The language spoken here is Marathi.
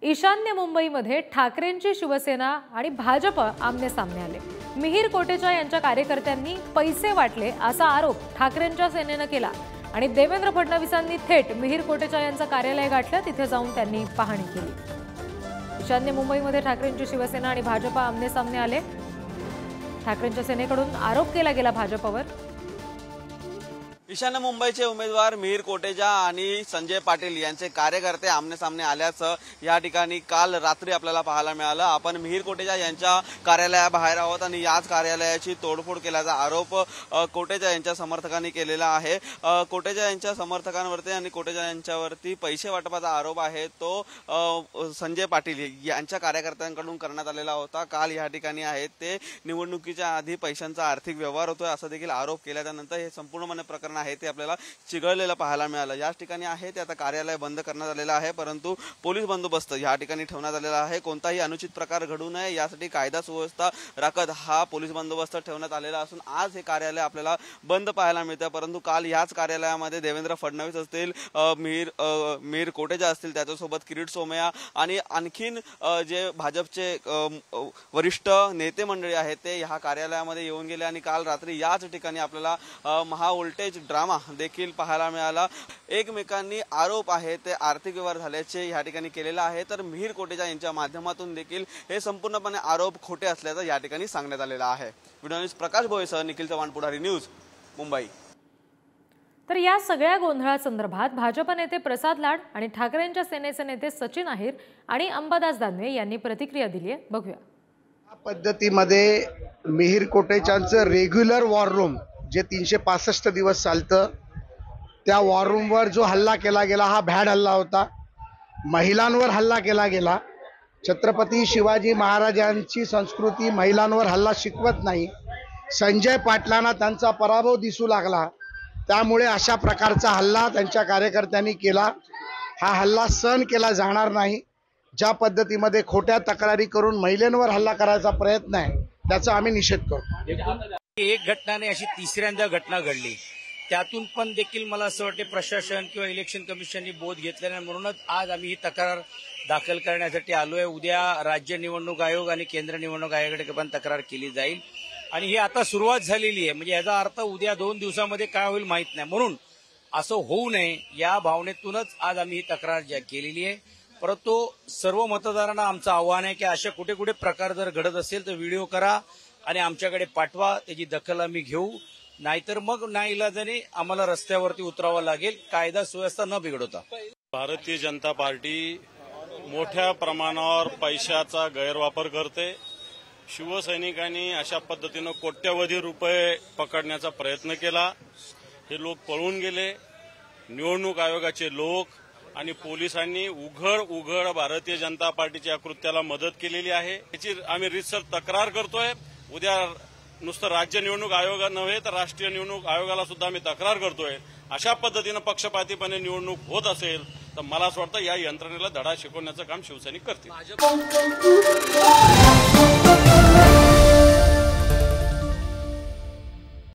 ईशान्य मुंबईमध्ये ठाकरेंची शिवसेना आणि भाजप आमने-सामने आले। मिहिर कोटेचा यांच्या कार्यकर्त्यांनी पैसे वाटले असा आरोप ठाकरेंच्या सेनेने केला आणि देवेंद्र फडणवीसांनी थेट मिहिर कोटेचा यांचं कार्यालय गाठलं। तिथे जाऊन त्यांनी पाहणी केली। ईशान्य मुंबईमध्ये ठाकरेंची शिवसेना आणि भाजप आमने-सामने आले। ठाकरेंच्या सेनेकडून आरोप केला गेला भाजपवर। ईशान्य मुंबईचे उमेदवार मिहिर कोटेचा आणि संजय पाटील यांचे कार्यकर्ते आमने-सामने आल्याचं या ठिकाणी काल रात्री आपल्याला पाहायला मिळालं। आपण मिहिर कोटेचा यांच्या कार्यालयाबाहेर आहोत आणि याच कार्यालयाची तोडफोड केल्याचा आरोप कोटेचा यांच्या समर्थकांनी केलेला आहे। कोटेचा यांच्या समर्थकांवरती आणि कोटेचा यांच्यावरती पैसे वाटपाचा आरोप आहे तो संजय पाटील यांच्या कार्यकर्त्यांकडून करण्यात आलेला होता। काल या ठिकाणी आहेत ते निवडणुकीच्या आधी पैशांचा आर्थिक व्यवहार होतोय असं देखील आरोप केल्यानंतर हे संपूर्णपणे प्रकरण आहे ते आपल्याला चिघळलेलं पाहायला मिळालं। याच ठिकाणी आहे ते आता कार्यालय बंद करण्यात आलेलं आहे, परंतु पोलीस बंदोबस्त या ठिकाणी ठेवण्यात आलेला आहे। कोणताही अनुचित प्रकार घडू नये यासाठी कायदा सुव्यवस्था राखत हा पोलीस बंदोबस्त ठेवण्यात आलेला असून आज हे कार्यालय आपल्याला बंद पाहायला मिळतं। परंतु काल याच कार्यालयामध्ये देवेंद्र फडणवीस असतील, मिहिर कोटेचा असतील, त्याच्यासोबत किरीट सोमय्या आणि आणखीन जे भाजपचे वरिष्ठ नेते मंडळी आहेत ते या कार्यालयामध्ये येऊन गेले आणि काल रात्री याच ठिकाणी आपल्याला महाव्होल्टेज ड्रामा देखील पाहायला मिळाला। एकमेकांनी आरोप आहे ते आर्थिक व्यवहार झाल्याचे या ठिकाणी केलेला आहे, तर मिहिर कोटेचा यांच्या माध्यमातून देखील हे संपूर्णपणे आरोप खोटे असल्याचं या ठिकाणी सांगण्यात आलेलं आहे। व्हिडिओ जर्नलिस्ट प्रकाश भोयेसह निखिल चव्हाण, पुढारी न्यूज, मुंबई। तर या सगळ्या गोंधळासंदर्भात भाजप नेते प्रसाद लाड आणि ठाकरेंच्या सेनेचे नेते सचिन आहेर आणि अंबादास दानवे यांनी प्रतिक्रिया दिली आहे, बघूया। या पद्धतीमध्ये मिहिर कोटेचांचं रेग्युलर वॉर रूम जे 365 दिवस चालतं त्या वॉर रूमवर जो हल्ला केला गेला हा भॅड हल्ला होता। महिलांवर हल्ला केला गेला। छत्रपती शिवाजी महाराजांची संस्कृती महिलांवर हल्ला शिकवत नाही। संजय पाटलांना त्यांचा पराभव दिसू लागला, त्यामुळे अशा प्रकारचा हल्ला त्यांच्या कार्यकर्त्यांनी केला। हा हल्ला सहन केला जाणार नाही। ज्या पद्धतीमध्ये खोट्या तक्रारी करून महिलांवर हल्ला करायचा प्रयत्न आहे त्याचा आम्ही निषेध करतो। एक घटना नाही, अशी तिसऱ्यांदा घटना घडली। त्यातून पण देखील मला असं वाटते प्रशासन किंवा इलेक्शन कमिशननी बोध घेतला नाही, म्हणूनच आज आम्ही ही तक्रार दाखल करण्यासाठी आलोय। उद्या राज्य निवडणूक आयोग आणि केंद्र निवडणूक आयोगाकडे पण तक्रार केली जाईल आणि ही आता सुरुवात झालेली आहे, म्हणजे याचा अर्थ उद्या 2 दिवसामध्ये काय होईल माहित नाही। म्हणून असं होऊ नये या भावनेतूनच आज आम्ही ही तक्रार केलेली आहे। परंतु सर्व मतदारांना आमचं आव्हान आहे की अशा कुठे कुठे प्रकार जर घडत असेल तर व्हिडिओ करा आणि आमच्याकडे पाठवा, त्याची दखल आम्ही घेऊ, नाहीतर मग नाईलाजाने आम्हाला रस्त्यावरती उतरावं लागेल, कायदा सुव्यवस्था न बिघडवता। भारतीय जनता पार्टी मोठ्या प्रमाणावर पैशाचा गैरवापर करते। शिवसैनिकांनी अशा पद्धतीनं कोट्यवधी रुपये पकडण्याचा प्रयत्न केला, हे लोक पळून गेले। निवडणूक आयोगाचे लोक आणि पोलिसांनी उघड भारतीय जनता पार्टीच्या कृत्याला मदत केलेली आहे। याची आम्ही रीतसर तक्रार करतोय। उद्या नुसतं राज्य निवडणूक आयोग नव्हे तर राष्ट्रीय निवडणूक आयोगाला सुद्धा आम्ही तक्रार करतोय। अशा पद्धतीनं पक्षपातीपणे निवडणूक होत असेल तर मला असं वाटतं या यंत्रणेला धडा शिकवण्याचं काम शिवसैनिक करतील।